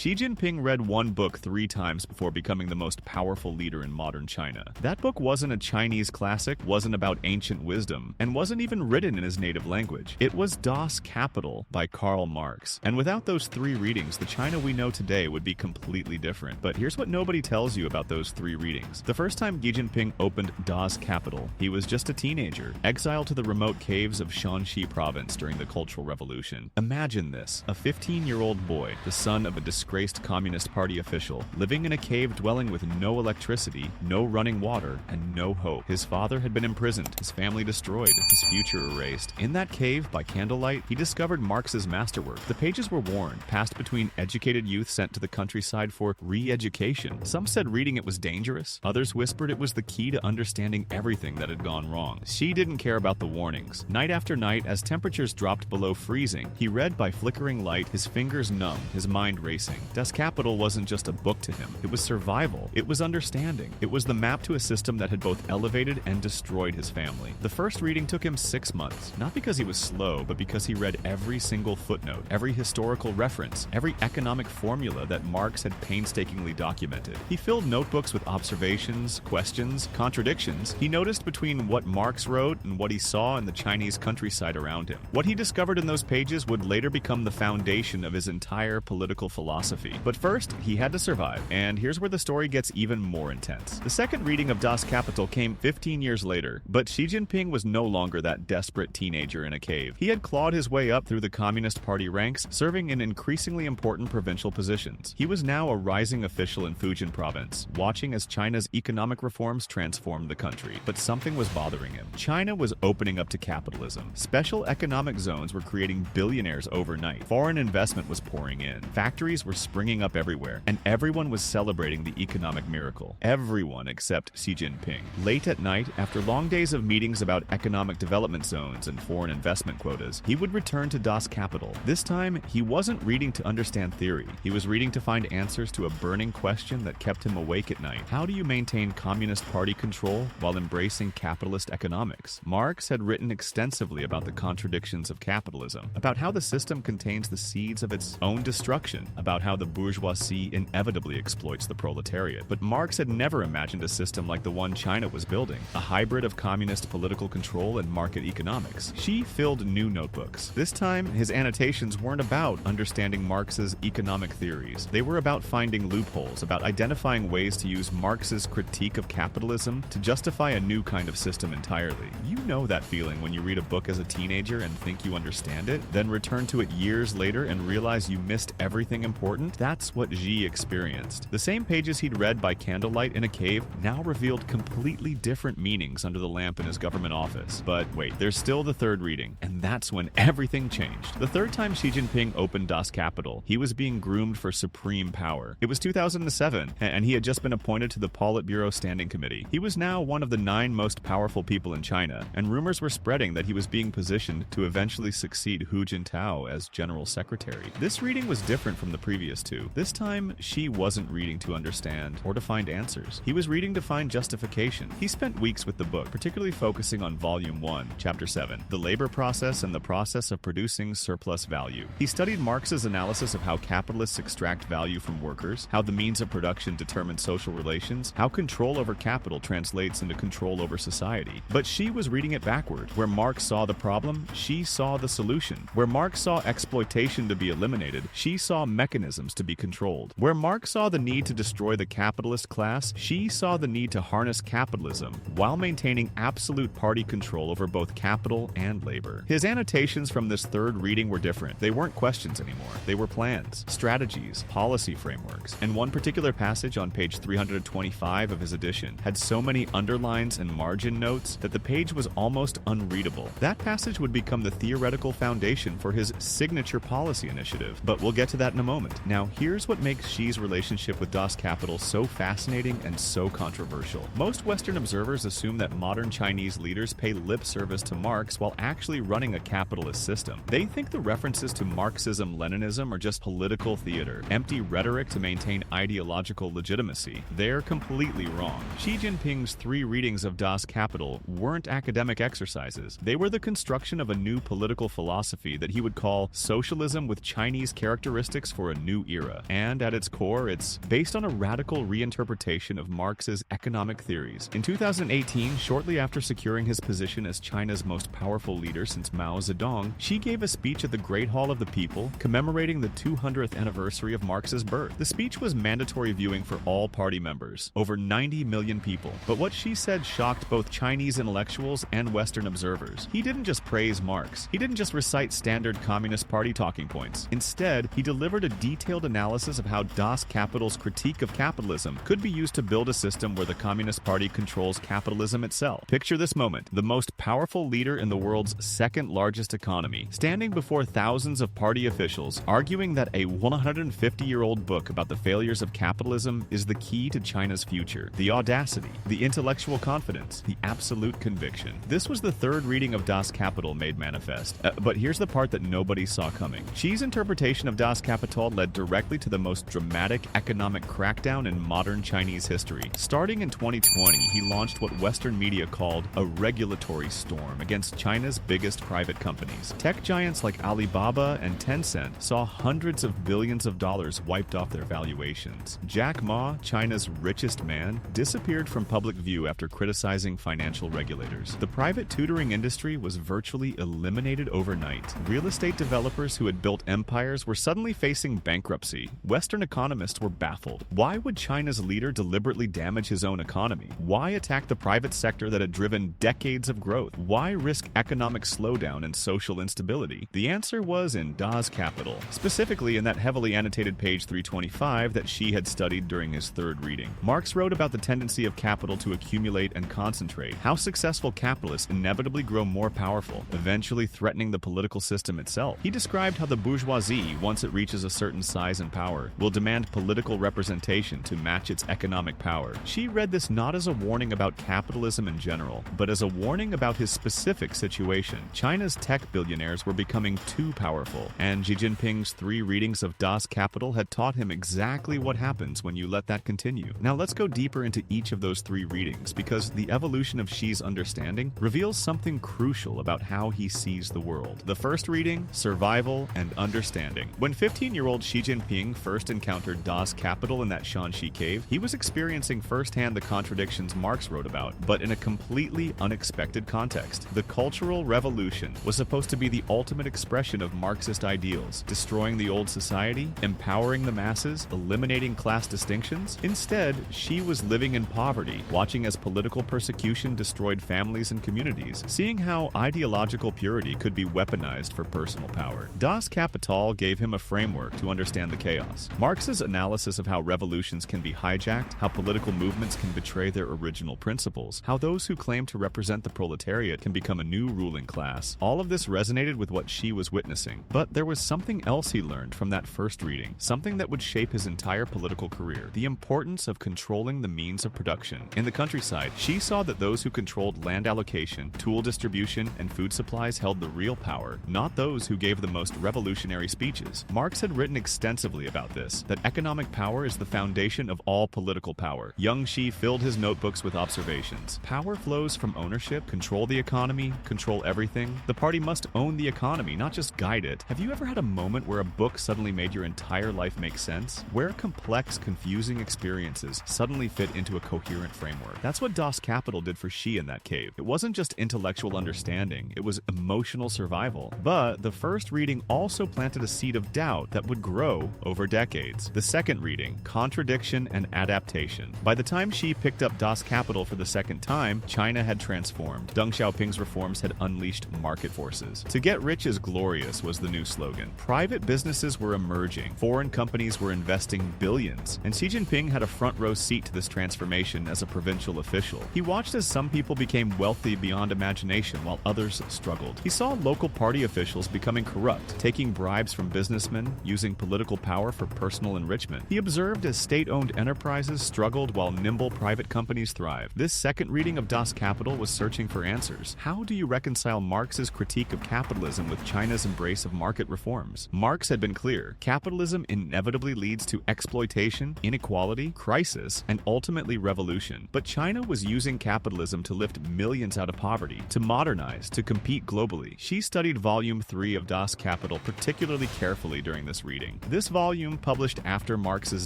Xi Jinping read one book 3 times before becoming the most powerful leader in modern China. That book wasn't a Chinese classic, wasn't about ancient wisdom, and wasn't even written in his native language. It was Das Kapital by Karl Marx. And without those 3 readings, the China we know today would be completely different. But here's what nobody tells you about those 3 readings. The first time Xi Jinping opened Das Kapital, he was just a teenager, exiled to the remote caves of Shaanxi Province during the Cultural Revolution. Imagine this, a 15-year-old boy, the son of a disgraced Communist Party official, living in a cave dwelling with no electricity, no running water, and no hope. His father had been imprisoned, his family destroyed, his future erased. In that cave, by candlelight, he discovered Marx's masterwork. The pages were worn, passed between educated youth sent to the countryside for re-education. Some said reading it was dangerous, others whispered it was the key to understanding everything that had gone wrong. Xi didn't care about the warnings. Night after night, as temperatures dropped below freezing, he read by flickering light, his fingers numb, his mind racing. Das Kapital wasn't just a book to him. It was survival. It was understanding. It was the map to a system that had both elevated and destroyed his family. The first reading took him 6 months, not because he was slow, but because he read every single footnote, every historical reference, every economic formula that Marx had painstakingly documented. He filled notebooks with observations, questions, contradictions. He noticed between what Marx wrote and what he saw in the Chinese countryside around him. What he discovered in those pages would later become the foundation of his entire political philosophy. But first, he had to survive, and here's where the story gets even more intense. The second reading of Das Kapital came 15 years later, but Xi Jinping was no longer that desperate teenager in a cave. He had clawed his way up through the Communist Party ranks, serving in increasingly important provincial positions. He was now a rising official in Fujian province, watching as China's economic reforms transformed the country. But something was bothering him. China was opening up to capitalism. Special economic zones were creating billionaires overnight. Foreign investment was pouring in. Factories were springing up everywhere, and everyone was celebrating the economic miracle. Everyone except Xi Jinping. Late at night, after long days of meetings about economic development zones and foreign investment quotas, he would return to Das Kapital. This time, he wasn't reading to understand theory. He was reading to find answers to a burning question that kept him awake at night. How do you maintain Communist Party control while embracing capitalist economics? Marx had written extensively about the contradictions of capitalism, about how the system contains the seeds of its own destruction, about how the bourgeoisie inevitably exploits the proletariat. But Marx had never imagined a system like the one China was building, a hybrid of communist political control and market economics. Xi filled new notebooks. This time, his annotations weren't about understanding Marx's economic theories. They were about finding loopholes, about identifying ways to use Marx's critique of capitalism to justify a new kind of system entirely. You know that feeling when you read a book as a teenager and think you understand it, then return to it years later and realize you missed everything important? That's what Xi experienced. The same pages he'd read by candlelight in a cave now revealed completely different meanings under the lamp in his government office. But wait, there's still the third reading, and that's when everything changed. The third time Xi Jinping opened Das Kapital, he was being groomed for supreme power. It was 2007, and he had just been appointed to the Politburo Standing Committee. He was now one of the 9 most powerful people in China, and rumors were spreading that he was being positioned to eventually succeed Hu Jintao as general secretary. This reading was different from the previous 2. This time, Xi wasn't reading to understand or to find answers. He was reading to find justification. He spent weeks with the book, particularly focusing on Volume 1, Chapter 7, The Labor Process and the Process of Producing Surplus Value. He studied Marx's analysis of how capitalists extract value from workers, how the means of production determine social relations, how control over capital translates into control over society. But Xi was reading it backward. Where Marx saw the problem, Xi saw the solution. Where Marx saw exploitation to be eliminated, Xi saw mechanisms to be controlled. Where Marx saw the need to destroy the capitalist class, Xi saw the need to harness capitalism while maintaining absolute party control over both capital and labor. His annotations from this third reading were different. They weren't questions anymore. They were plans, strategies, policy frameworks. And one particular passage on page 325 of his edition had so many underlines and margin notes that the page was almost unreadable. That passage would become the theoretical foundation for his signature policy initiative, but we'll get to that in a moment. Now, here's what makes Xi's relationship with Das Kapital so fascinating and so controversial. Most Western observers assume that modern Chinese leaders pay lip service to Marx while actually running a capitalist system. They think the references to Marxism-Leninism are just political theater, empty rhetoric to maintain ideological legitimacy. They're completely wrong. Xi Jinping's 3 readings of Das Kapital weren't academic exercises. They were the construction of a new political philosophy that he would call socialism with Chinese characteristics for a new new era, and at its core, it's based on a radical reinterpretation of Marx's economic theories. In 2018, shortly after securing his position as China's most powerful leader since Mao Zedong, Xi gave a speech at the Great Hall of the People commemorating the 200th anniversary of Marx's birth. The speech was mandatory viewing for all party members, over 90 million people. But what Xi said shocked both Chinese intellectuals and Western observers. He didn't just praise Marx. He didn't just recite standard Communist Party talking points. Instead, he delivered a detailed analysis of how Das Kapital's critique of capitalism could be used to build a system where the Communist Party controls capitalism itself. Picture this moment: the most powerful leader in the world's second largest economy, standing before thousands of party officials, arguing that a 150-year-old book about the failures of capitalism is the key to China's future. The audacity, the intellectual confidence, the absolute conviction. This was the third reading of Das Kapital made manifest. But here's the part that nobody saw coming. Xi's interpretation of Das Kapital led directly to the most dramatic economic crackdown in modern Chinese history. Starting in 2020, he launched what Western media called a regulatory storm against China's biggest private companies. Tech giants like Alibaba and Tencent saw hundreds of billions of dollars wiped off their valuations. Jack Ma, China's richest man, disappeared from public view after criticizing financial regulators. The private tutoring industry was virtually eliminated overnight. Real estate developers who had built empires were suddenly facing bankruptcy. Western economists were baffled. Why would China's leader deliberately damage his own economy? Why attack the private sector that had driven decades of growth? Why risk economic slowdown and social instability? The answer was in Das Kapital, specifically in that heavily annotated page 325 that Xi had studied during his third reading. Marx wrote about the tendency of capital to accumulate and concentrate, how successful capitalists inevitably grow more powerful, eventually threatening the political system itself. He described how the bourgeoisie, once it reaches a certain size and power, will demand political representation to match its economic power. Xi read this not as a warning about capitalism in general, but as a warning about his specific situation. China's tech billionaires were becoming too powerful, and Xi Jinping's 3 readings of Das Kapital had taught him exactly what happens when you let that continue. Now let's go deeper into each of those 3 readings, because the evolution of Xi's understanding reveals something crucial about how he sees the world. The first reading, survival and understanding. When 15-year-old Xi Jinping first encountered Das Kapital in that Shaanxi cave, he was experiencing firsthand the contradictions Marx wrote about, but in a completely unexpected context. The Cultural Revolution was supposed to be the ultimate expression of Marxist ideals, destroying the old society, empowering the masses, eliminating class distinctions. Instead, Xi was living in poverty, watching as political persecution destroyed families and communities, seeing how ideological purity could be weaponized for personal power. Das Kapital gave him a framework to understand the chaos. Marx's analysis of how revolutions can be hijacked, how political movements can betray their original principles, how those who claim to represent the proletariat can become a new ruling class. All of this resonated with what Xi was witnessing. But there was something else he learned from that first reading, something that would shape his entire political career: the importance of controlling the means of production. In the countryside, Xi saw that those who controlled land allocation, tool distribution, and food supplies held the real power, not those who gave the most revolutionary speeches. Marx had written extensively about this, that economic power is the foundation of all political power. Young Xi filled his notebooks with observations. Power flows from ownership. Control the economy, control everything. The party must own the economy, not just guide it. Have you ever had a moment where a book suddenly made your entire life make sense? Where complex, confusing experiences suddenly fit into a coherent framework? That's what Das Kapital did for Xi in that cave. It wasn't just intellectual understanding, it was emotional survival. But the first reading also planted a seed of doubt that would grow over decades. The second reading, contradiction and adaptation. By the time Xi picked up Das Kapital for the second time, China had transformed. Deng Xiaoping's reforms had unleashed market forces. To get rich is glorious was the new slogan. Private businesses were emerging. Foreign companies were investing billions. And Xi Jinping had a front row seat to this transformation as a provincial official. He watched as some people became wealthy beyond imagination while others struggled. He saw local party officials becoming corrupt, taking bribes from businessmen, using political power for personal enrichment. He observed as state-owned enterprises struggled while nimble private companies thrived. This second reading of Das Kapital was searching for answers. How do you reconcile Marx's critique of capitalism with China's embrace of market reforms? Marx had been clear. Capitalism inevitably leads to exploitation, inequality, crisis, and ultimately revolution. But China was using capitalism to lift millions out of poverty, to modernize, to compete globally. She studied Volume 3 of Das Kapital particularly carefully during this reading. This volume, published after Marx's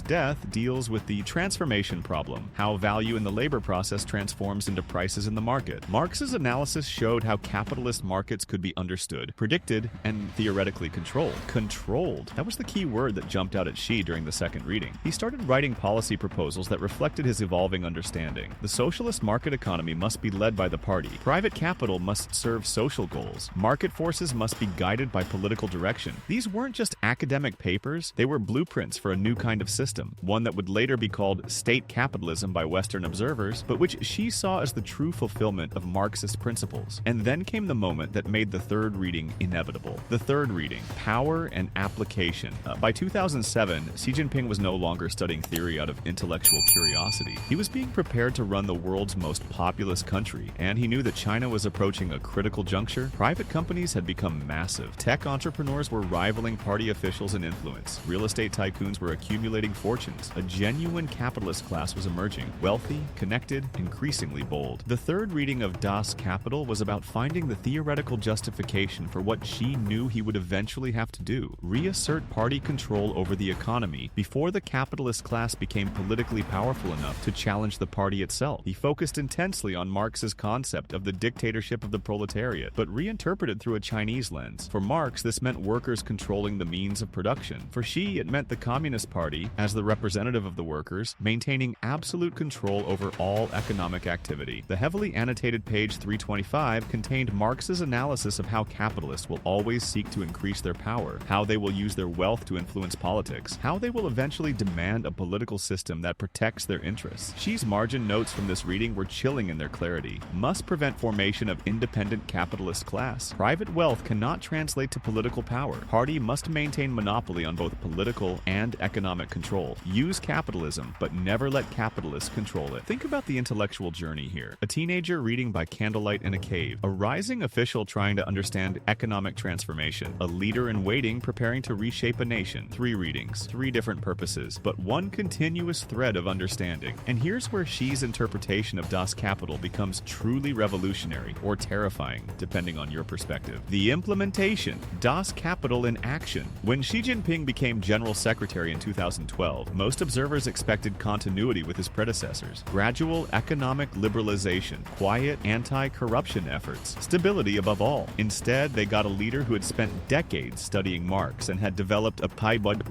death, deals with the transformation problem, how value in the labor process transforms into prices in the market. Marx's analysis showed how capitalist markets could be understood, predicted, and theoretically controlled. Controlled. That was the key word that jumped out at Xi during the second reading. He started writing policy proposals that reflected his evolving understanding. The socialist market economy must be led by the party. Private capital must serve social goals. Market forces must be guided by political direction. These weren't just academic papers, they were blueprints for a new kind of system, one that would later be called state capitalism by Western observers, but which Xi saw as the true fulfillment of Marxist principles. And then came the moment that made the third reading inevitable. The third reading, power and application. By 2007, Xi Jinping was no longer studying theory out of intellectual curiosity. He was being prepared to run the world's most populous country, and he knew that China was approaching a critical juncture. Private companies had become massive. Tech entrepreneurs were rivaling party officials in influence. Real estate tycoons were accumulating fortunes. A genuine capitalist class was emerging, wealthy, connected, increasingly bold. The third reading of Das Kapital was about finding the theoretical justification for what Xi knew he would eventually have to do: reassert party control over the economy before the capitalist class became politically powerful enough to challenge the party itself. He focused intensely on Marx's concept of the dictatorship of the proletariat, but reinterpreted through a Chinese lens. For Marx, this meant workers controlling the means of production. For Xi, it meant the Communist Party, as the representative of the workers, maintaining absolute control over all economic activity. The heavily annotated page 325 contained Marx's analysis of how capitalists will always seek to increase their power, how they will use their wealth to influence politics, how they will eventually demand a political system that protects their interests. Xi's margin notes from this reading were chilling in their clarity. Must prevent formation of independent capitalist class. Private wealth cannot translate to political power. Party must maintain monopoly on both political and economic control. Use capitalism, but never let capitalists control it. Think about the intellectual journey here. A teenager reading by candlelight in a cave. A rising official trying to understand economic transformation. A leader in waiting preparing to reshape a nation. 3 readings, 3 different purposes, but one continuous thread of understanding. And here's where Xi's interpretation of Das Kapital becomes truly revolutionary or terrifying, depending on your perspective. The implementation. Das Kapital in action. When Xi Jinping became General Secretary in 2012, most observers expected continuity with his predecessors. Gradual economic liberalization, quiet anti-corruption efforts, stability above all. Instead, they got a leader who had spent decades studying Marx and had developed a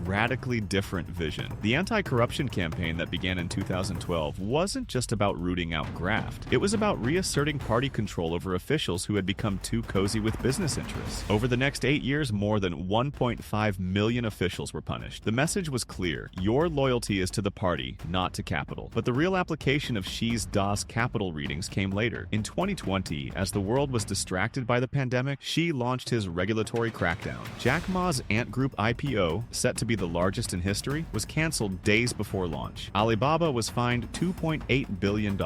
radically different vision. The anti-corruption campaign that began in 2012 wasn't just about rooting out graft. It was about reasserting party control over officials who had become too cozy with business interests. Over the next 8 years, more than 1.5 million officials were punished. The message was clear: your loyalty is to the party, not to capital. But the real application of Xi's Das Kapital readings came later. In 2020, as the world was distracted by the pandemic, Xi launched his regulatory crackdown. Jack Ma's Ant Group IPO, set to be the largest in history, was canceled days before launch. Alibaba was fined $2.8 billion.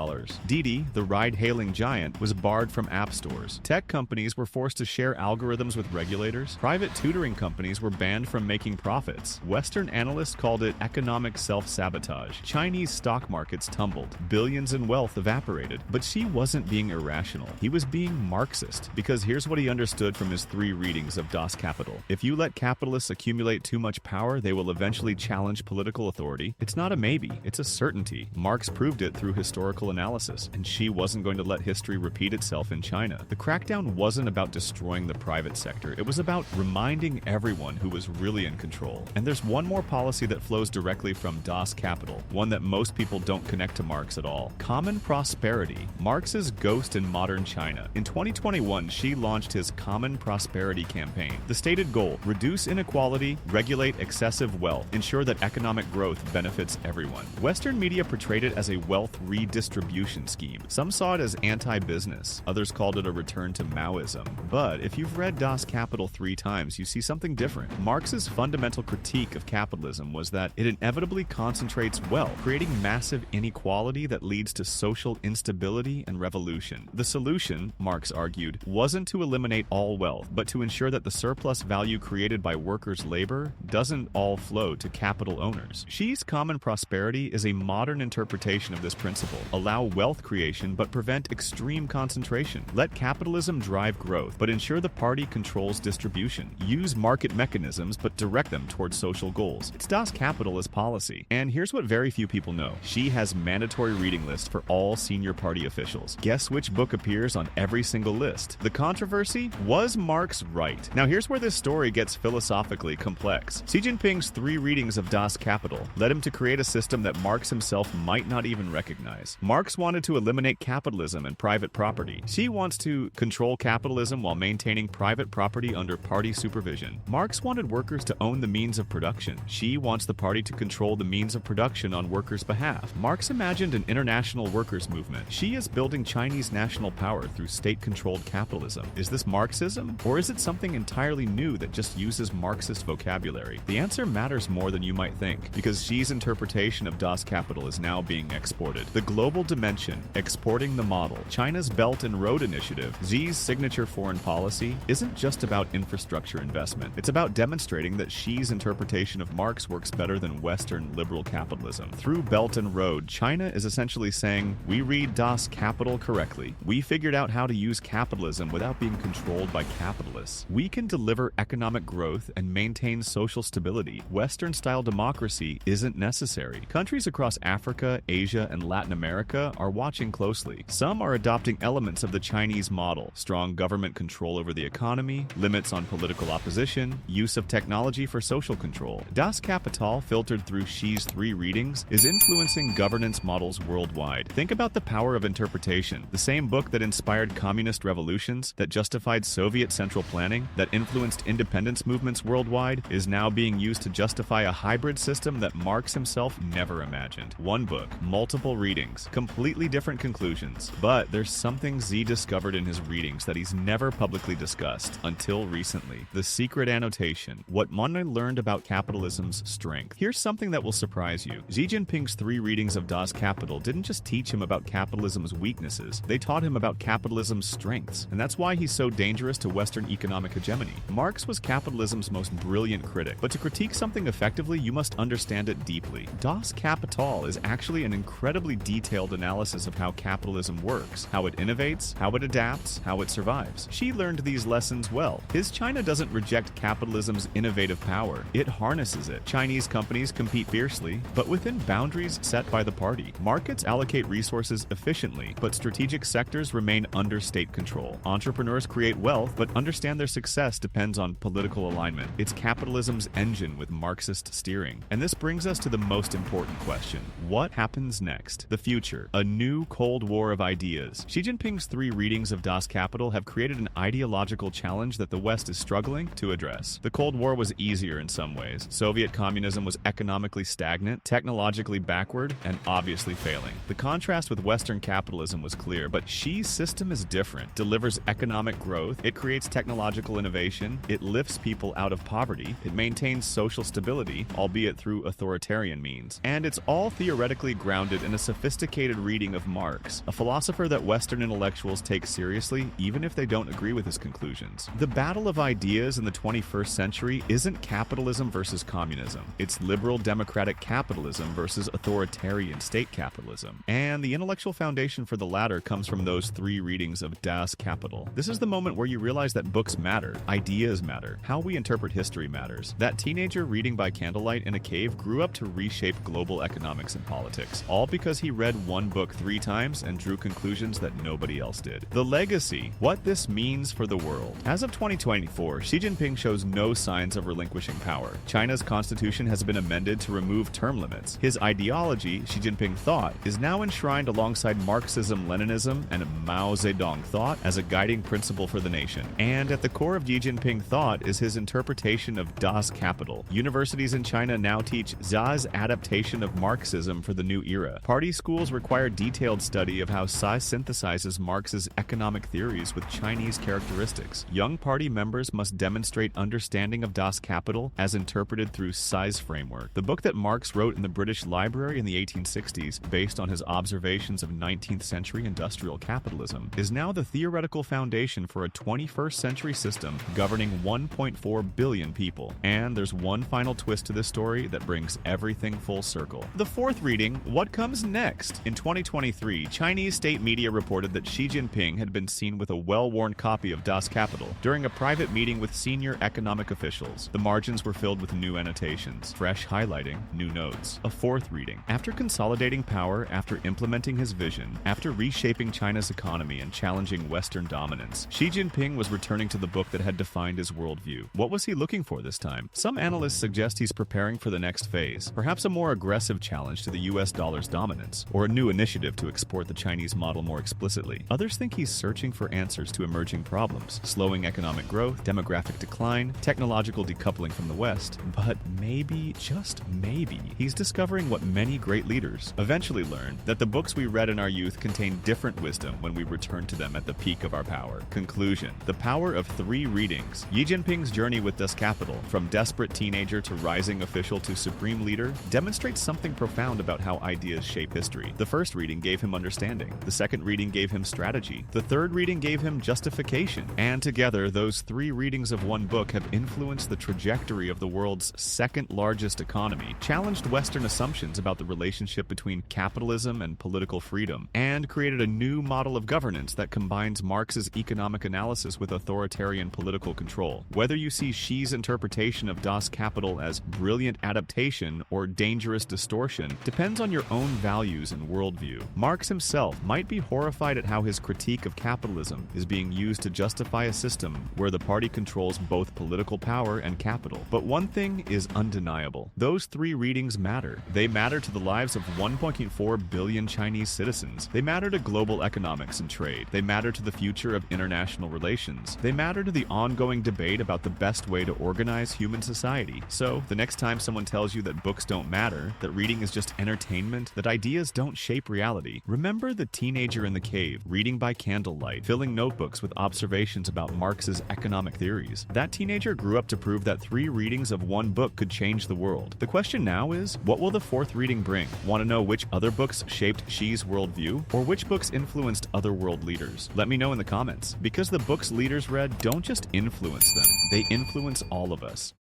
Didi, the ride-hailing giant, was barred from app stores. Tech companies were forced to share algorithms with regulators. Private tutoring companies were banned from making profits. Western analysts called it economic self-sabotage. Chinese stock markets tumbled. Billions in wealth evaporated. But Xi wasn't being irrational. He was being Marxist, because here's what he understood from his 3 readings of Das Kapital. If you let capitalists accumulate too much power, they will eventually challenge political authority. It's not a maybe, it's a certainty. Marx proved it through historical analysis, and Xi wasn't going to let history repeat itself in China. The crackdown wasn't about destroying the private sector. It was about reminding everyone who was really in control. And there's one more policy that flows directly from Das Kapital, one that most people don't connect to Marx at all. Common prosperity. Marx's ghost in modern China. In 2021, Xi launched his Common Prosperity campaign. The stated goal: reduce inequality, regulate excessive wealth, ensure that economic growth benefits everyone. Western media portrayed it as a wealth redistribution scheme. Some saw it as anti-business. Others called it a return to Maoism. But if you've read Das Kapital 3 times, you see something different. Marx's fundamental critique of capitalism was that it inevitably concentrates wealth, creating massive inequality that leads to social instability and revolution. The solution, Marx argued, wasn't to eliminate all wealth, but to ensure that the surplus value created by workers' labor doesn't all flow to capital owners. Xi's Common Prosperity is a modern interpretation of this principle. Allow wealth creation, but prevent extreme concentration. Let capitalism drive growth, but ensure the party controls distribution. Use market mechanisms, but direct direct them towards social goals. It's Das Kapital as policy. And here's what very few people know. She has mandatory reading lists for all senior party officials. Guess which book appears on every single list? The controversy? Was Marx right? Now here's where this story gets philosophically complex. Xi Jinping's 3 readings of Das Kapital led him to create a system that Marx himself might not even recognize. Marx wanted to eliminate capitalism and private property. Xi wants to control capitalism while maintaining private property under party supervision. Marx wanted workers to own the means of production. Xi wants the party to control the means of production on workers' behalf. Marx imagined an international workers' movement. Xi is building Chinese national power through state-controlled capitalism. Is this Marxism? Or is it something entirely new that just uses Marxist vocabulary? The answer matters more than you might think, because Xi's interpretation of Das Kapital is now being exported. The global dimension, exporting the model. China's Belt and Road Initiative, Xi's signature foreign policy, isn't just about infrastructure investment. It's about demonstrating that Xi's interpretation of Marx works better than Western liberal capitalism. Through Belt and Road, China is essentially saying, we read Das Kapital correctly. We figured out how to use capitalism without being controlled by capitalists. We can deliver economic growth and maintain social stability. Western-style democracy isn't necessary. Countries across Africa, Asia, and Latin America are watching closely. Some are adopting elements of the Chinese model: strong government control over the economy, limits on political opposition, use of technology for social control. Das Kapital, filtered through Xi's 3 readings, is influencing governance models worldwide. Think about the power of interpretation. The same book that inspired communist revolutions, that justified Soviet central planning, that influenced independence movements worldwide, is now being used to justify a hybrid system that Marx himself never imagined. One book, multiple readings, completely different conclusions. But there's something Xi discovered in his readings that he's never publicly discussed until recently: the secret annotation, what Monet learned about capitalism's strength. Here's something that will surprise you. Xi Jinping's 3 readings of Das Kapital didn't just teach him about capitalism's weaknesses, they taught him about capitalism's strengths. And that's why he's so dangerous to Western economic hegemony. Marx was capitalism's most brilliant critic, but to critique something effectively, you must understand it deeply. Das Kapital is actually an incredibly detailed analysis of how capitalism works, how it innovates, how it adapts, how it survives. Xi learned these lessons well. His China doesn't reject capitalism's innovative power, it harnesses it. Chinese companies compete fiercely, but within boundaries set by the party. Markets allocate resources efficiently, but strategic sectors remain under state control. Entrepreneurs create wealth, but understand their success depends on political alignment. It's capitalism's engine with Marxist steering. And this brings us to the most important question: what happens next? The future. A new Cold War of ideas. Xi Jinping's 3 readings of Das Kapital have created an ideological challenge that the West is struggling to address. The Cold War was easier in some ways. Soviet communism was economically stagnant, technologically backward, and obviously failing. The contrast with Western capitalism was clear, but Xi's system is different. Delivers economic growth, it creates technological innovation, it lifts people out of poverty, it maintains social stability, albeit through authoritarian means. And it's all theoretically grounded in a sophisticated reading of Marx, a philosopher that Western intellectuals take seriously even if they don't agree with his conclusions. The battle of ideas in the 21st century isn't capitalism versus communism. It's liberal democratic capitalism versus authoritarian state capitalism. And the intellectual foundation for the latter comes from those 3 readings of Das Kapital. This is the moment where you realize that books matter, ideas matter, how we interpret history matters. That teenager reading by candlelight in a cave grew up to reshape global economics and politics, all because he read one book 3 times and drew conclusions that nobody else did. The legacy, what this means for the world. As of 2024, Xi Jinping shows no signs of relinquishing power. China's constitution has been amended to remove term limits. His ideology, Xi Jinping thought, is now enshrined alongside Marxism-Leninism and Mao Zedong thought as a guiding principle for the nation. And at the core of Xi Jinping thought is his interpretation of Das Kapital. Universities in China now teach Xi's adaptation of Marxism for the new era. Party schools require detailed study of how Xi synthesizes Marx's economic theories with Chinese characteristics. Young party members must demonstrate understanding of Das Kapital as interpreted through Xi's framework. The book that Marx wrote in the British Library in the 1860s, based on his observations of 19th century industrial capitalism, is now the theoretical foundation for a 21st century system governing 1.4 billion people. And there's one final twist to this story that brings everything full circle. The 4th reading, what comes next? In 2023, Chinese state media reported that Xi Jinping had been seen with a well-worn copy of Das Kapital during a private meeting with senior economic officials. The margins were filled with new annotations, fresh highlighting, new notes. A fourth reading. After consolidating power, after implementing his vision, after reshaping China's economy and challenging Western dominance, Xi Jinping was returning to the book that had defined his worldview. What was he looking for this time? Some analysts suggest he's preparing for the next phase, perhaps a more aggressive challenge to the US dollar's dominance, or a new initiative to export the Chinese model more explicitly. Others think he's searching for answers to emerging problems, slowing economic growth, demographic decline, technological decoupling from the West, but maybe, just maybe, he's discovering what many great leaders eventually learned, that the books we read in our youth contain different wisdom when we return to them at the peak of our power. Conclusion. The power of 3 readings. Xi Jinping's journey with Das Kapital, from desperate teenager to rising official to supreme leader, demonstrates something profound about how ideas shape history. The first reading gave him understanding. The second reading gave him strategy. The third reading gave him justification. And together, those 3 readings of one book have influenced the trajectory of the world's second largest economy, challenged Western assumptions about the relationship between capitalism and political freedom, and created a new model of governance that combines Marx's economic analysis with authoritarian political control. Whether you see Xi's interpretation of Das Kapital as brilliant adaptation or dangerous distortion depends on your own values and worldview. Marx himself might be horrified at how his critique of capitalism is being used to justify a system where the party controls both political power and capital. But one thing is undeniable. Those 3 readings matter. They matter to the lives of 1.4 billion Chinese citizens. They matter to global economics and trade. They matter to the future of international relations. They matter to the ongoing debate about the best way to organize human society. So, the next time someone tells you that books don't matter, that reading is just entertainment, that ideas don't shape reality, remember the teenager in the cave, reading by candlelight, filling notebooks with observations about Marx's economic theories. That teenager grew up to prove that 3 readings of one book could change the world. The question now is, what will the 4th reading bring? Want to know which other books shaped Xi's worldview, or which books influenced other world leaders? Let me know in the comments, because the books leaders read don't just influence them, they influence all of us.